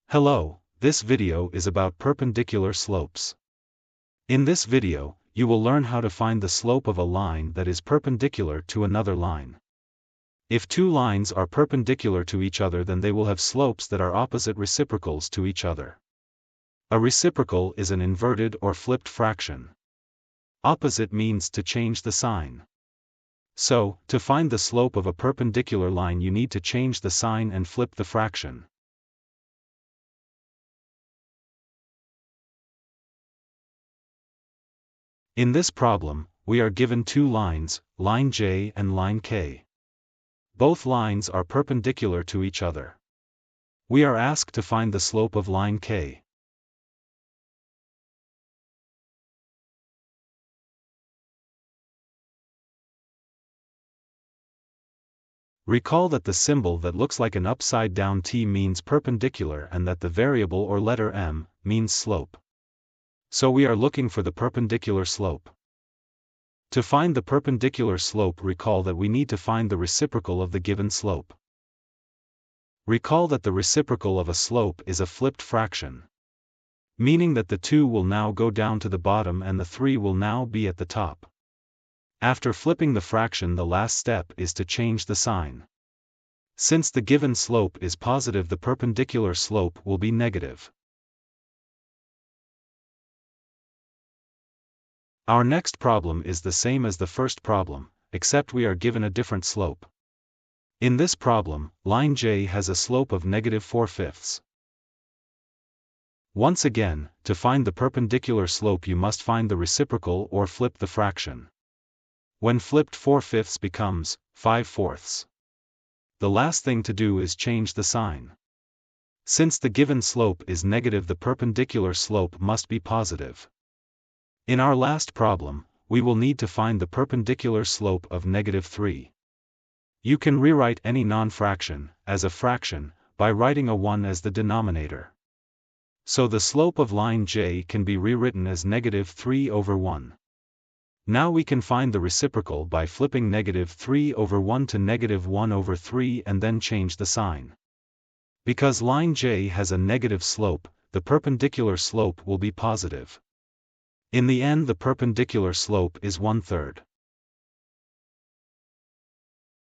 Hello, this video is about perpendicular slopes. In this video, you will learn how to find the slope of a line that is perpendicular to another line. If two lines are perpendicular to each other, then they will have slopes that are opposite reciprocals to each other. A reciprocal is an inverted or flipped fraction. Opposite means to change the sign. So, to find the slope of a perpendicular line, you need to change the sign and flip the fraction. In this problem, we are given two lines, line J and line K. Both lines are perpendicular to each other. We are asked to find the slope of line K. Recall that the symbol that looks like an upside-down T means perpendicular and that the variable or letter m means slope. So we are looking for the perpendicular slope. To find the perpendicular slope, recall that we need to find the reciprocal of the given slope. Recall that the reciprocal of a slope is a flipped fraction, meaning that the 2 will now go down to the bottom and the 3 will now be at the top. After flipping the fraction, the last step is to change the sign. Since the given slope is positive, the perpendicular slope will be negative. Our next problem is the same as the first problem, except we are given a different slope. In this problem, line J has a slope of -4/5. Once again, to find the perpendicular slope, you must find the reciprocal or flip the fraction. When flipped, 4/5 becomes 5/4. The last thing to do is change the sign. Since the given slope is negative, the perpendicular slope must be positive. In our last problem, we will need to find the perpendicular slope of -3. You can rewrite any non-fraction as a fraction by writing a 1 as the denominator. So the slope of line J can be rewritten as -3/1. Now we can find the reciprocal by flipping -3/1 to -1/3 and then change the sign. Because line J has a negative slope, the perpendicular slope will be positive. In the end, the perpendicular slope is 1/3.